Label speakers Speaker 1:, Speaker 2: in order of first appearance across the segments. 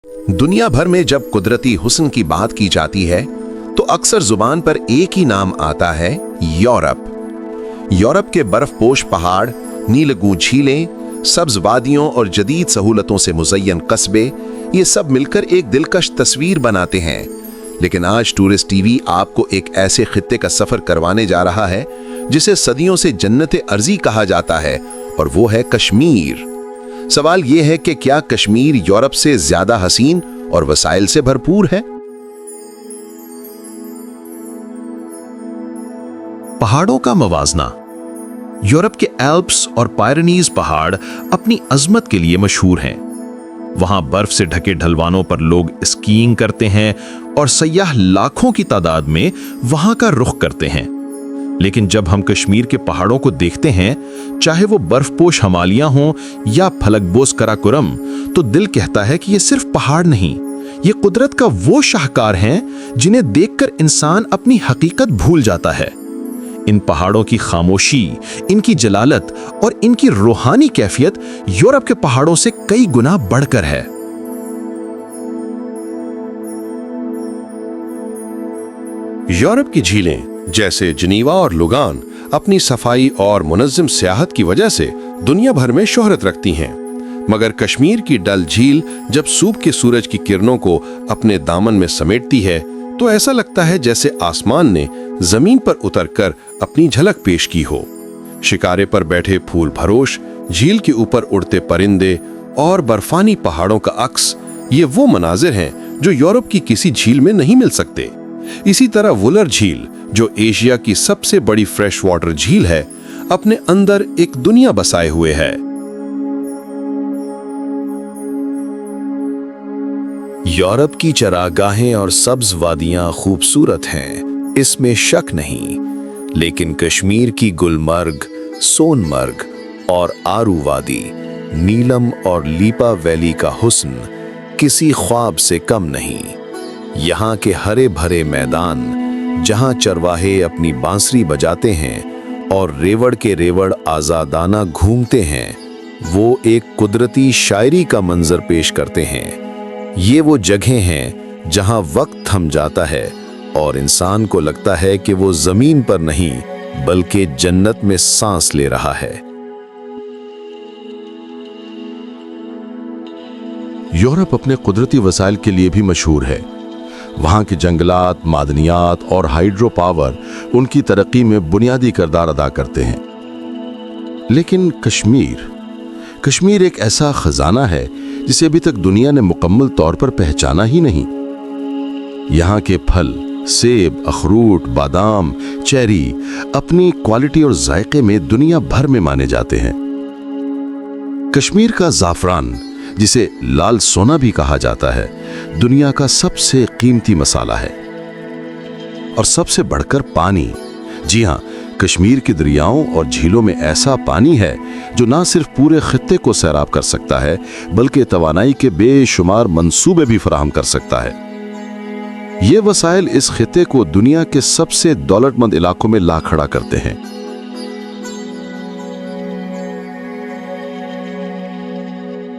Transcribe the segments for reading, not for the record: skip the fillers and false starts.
Speaker 1: दुनिया भर में जब कुदरती हुस्न की बात की जाती है तो अक्सर जुबान पर एक ही नाम आता है, यूरोप। यूरोप के बर्फपोश पहाड़, नीलगू झीलें, सब्ज वादियों और जदीद सहूलतों से मुज़य्यन कस्बे, ये सब मिलकर एक दिलकश तस्वीर बनाते हैं। लेकिन आज टूरिस्ट टीवी आपको एक ऐसे खित्ते का सफर करवाने जा रहा है जिसे सदियों से जन्नत अर्जी कहा जाता है, और वो है कश्मीर। सवाल ये है कि क्या कश्मीर यूरोप से ज्यादा हसीन और वसाइल से भरपूर है?
Speaker 2: पहाड़ों का मवाजना। यूरोप के एल्प्स और पायरेनीज पहाड़ अपनी अजमत के लिए मशहूर हैं। वहां बर्फ से ढके ढलवानों पर लोग स्कीइंग करते हैं और सयाह लाखों की तादाद में वहां का रुख करते हैं। लेकिन जब हम कश्मीर के पहाड़ों को देखते हैं, चाहे वो बर्फपोश हिमालय हों या फलकबोस कराकोरम, तो दिल कहता है कि ये सिर्फ पहाड़ नहीं, ये कुदरत का वो शाहकार हैं जिन्हें देखकर इंसान अपनी हकीकत भूल जाता है। इन पहाड़ों की खामोशी, इनकी जलालत और इनकी रूहानी कैफियत यूरोप के पहाड़ों से कई गुना बढ़कर है।
Speaker 1: यूरोप की झीलें जैसे जिनीवा और लुगान अपनी सफाई और मुनज़्ज़म सियाहत की वजह से दुनिया भर में शोहरत रखती हैं, मगर कश्मीर की डल झील जब सूब के सूरज की किरणों को अपने दामन में समेटती है तो ऐसा लगता है जैसे आसमान ने जमीन पर उतरकर अपनी झलक पेश की हो। शिकारे पर बैठे फूल भरोश, झील के ऊपर उड़ते परिंदे और बर्फानी पहाड़ों का अक्स, ये वो मनाजिर हैं जो यूरोप की किसी झील में नहीं मिल सकते। इसी तरह वुलर झील, जो एशिया की सबसे बड़ी फ्रेश वाटर झील है, अपने अंदर एक दुनिया बसाए हुए है।
Speaker 2: यूरोप की चरागाहें और सब्ज वादियां खूबसूरत हैं, इसमें शक नहीं, लेकिन कश्मीर की गुलमर्ग, सोनमर्ग और आरू वादी, नीलम और लीपा वैली का हुस्न किसी ख्वाब से कम नहीं। यहाँ के हरे भरे मैदान, जहाँ चरवाहे अपनी बांसुरी बजाते हैं और रेवड़ के रेवड़ आज़ादाना घूमते हैं, वो एक कुदरती शायरी का मंजर पेश करते हैं। ये वो जगह हैं जहाँ वक्त थम जाता है और इंसान को लगता है कि वो जमीन पर नहीं बल्कि जन्नत में सांस ले रहा है।
Speaker 3: यूरोप अपने कुदरती वसाइल के लिए भी मशहूर है। वहाँ के जंगलात, मादनियात और हाइड्रो पावर उनकी तरक्की में बुनियादी किरदार अदा करते हैं। लेकिन कश्मीर एक ऐसा खजाना है जिसे अभी तक दुनिया ने मुकम्मल तौर पर पहचाना ही नहीं। यहाँ के फल, सेब, अखरूट, बादाम, चेरी अपनी क्वालिटी और जायके में दुनिया भर में माने जाते हैं। कश्मीर का ज़ाफ़रान, जिसे लाल सोना भी कहा जाता है, दुनिया का सबसे कीमती मसाला है। और सबसे बढ़कर पानी। जी हाँ, कश्मीर के दरियाओं और झीलों में ऐसा पानी है जो ना सिर्फ पूरे खित्ते को सैराब कर सकता है बल्कि तवानाई के बेशुमार मंसूबे भी फराहम कर सकता है। ये वसाइल इस खित्ते को दुनिया के सबसे दौलतमंद इलाकों में ला खड़ा करते हैं।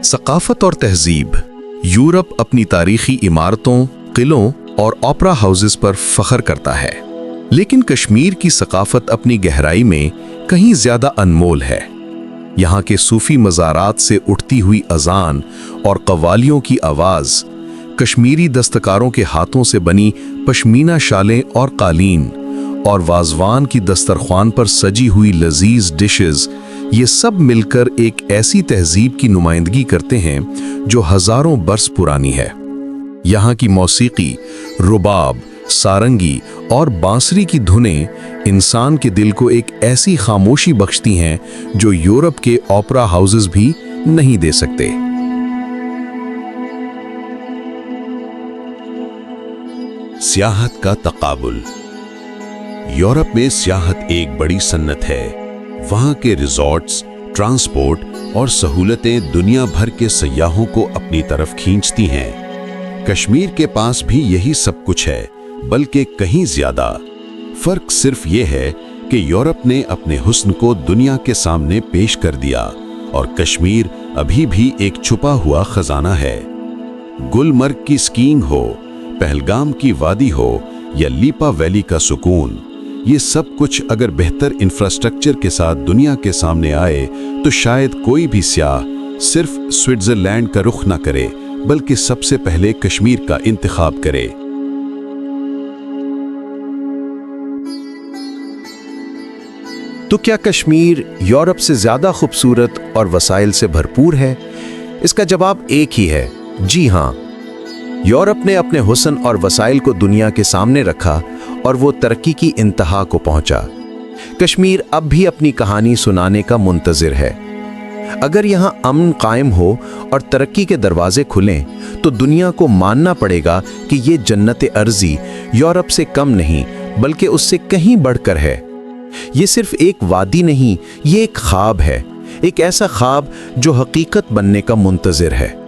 Speaker 2: सकाफत और तहजीब। यूरोप अपनी तारीखी इमारतों, किलों और ओपेरा हाउसेस पर फख्र करता है, लेकिन कश्मीर की सकाफत अपनी गहराई में कहीं ज्यादा अनमोल है। यहाँ के सूफी मज़ारात से उठती हुई अजान और कव्वालियों की आवाज़, कश्मीरी दस्तकारों के हाथों से बनी पश्मीना शालें और कालीन, और वाजवान की दस्तरख्वान पर सजी हुई लजीज डिशेस, ये सब मिलकर एक ऐसी तहजीब की नुमाइंदगी करते हैं जो हजारों बरस पुरानी है। यहाँ की मौसीकी, रुबाब, सारंगी और बांसुरी की धुनें इंसान के दिल को एक ऐसी खामोशी बख्शती हैं जो यूरोप के ओपेरा हाउसेस भी नहीं दे सकते।
Speaker 1: सियाहत का तकाबुल। यूरोप में सियाहत एक बड़ी सन्नत है। वहाँ के रिजॉर्ट्स, ट्रांसपोर्ट और सहूलतें दुनिया भर के सयाहों को अपनी तरफ खींचती हैं। कश्मीर के पास भी यही सब कुछ है, बल्कि कहीं ज्यादा। फर्क सिर्फ ये है कि यूरोप ने अपने हुस्न को दुनिया के सामने पेश कर दिया और कश्मीर अभी भी एक छुपा हुआ खजाना है।
Speaker 3: गुलमर्ग की स्कीइंग हो, पहलगाम की वादी हो या लीपा वैली का सुकून, ये सब कुछ अगर बेहतर इंफ्रास्ट्रक्चर के साथ दुनिया के सामने आए तो शायद कोई भी सियाह सिर्फ स्विट्जरलैंड का रुख न करे बल्कि सबसे पहले कश्मीर का इंतखाब करे।
Speaker 2: तो क्या कश्मीर यूरोप से ज्यादा खूबसूरत और वसाइल से भरपूर है? इसका जवाब एक ही है, जी हां। यूरोप ने अपने हुस्न और वसाइल को दुनिया के सामने रखा और वो तरक्की की इंतहा को पहुंचा। कश्मीर अब भी अपनी कहानी सुनाने का मुंतजिर है। अगर यहां अमन कायम हो और तरक्की के दरवाजे खुलें तो दुनिया को मानना पड़ेगा कि ये जन्नत अर्जी यूरोप से कम नहीं बल्कि उससे कहीं बढ़कर है। ये सिर्फ एक वादी नहीं, ये एक ख्वाब है, एक ऐसा ख्वाब जो हकीकत बनने का मुंतजिर है।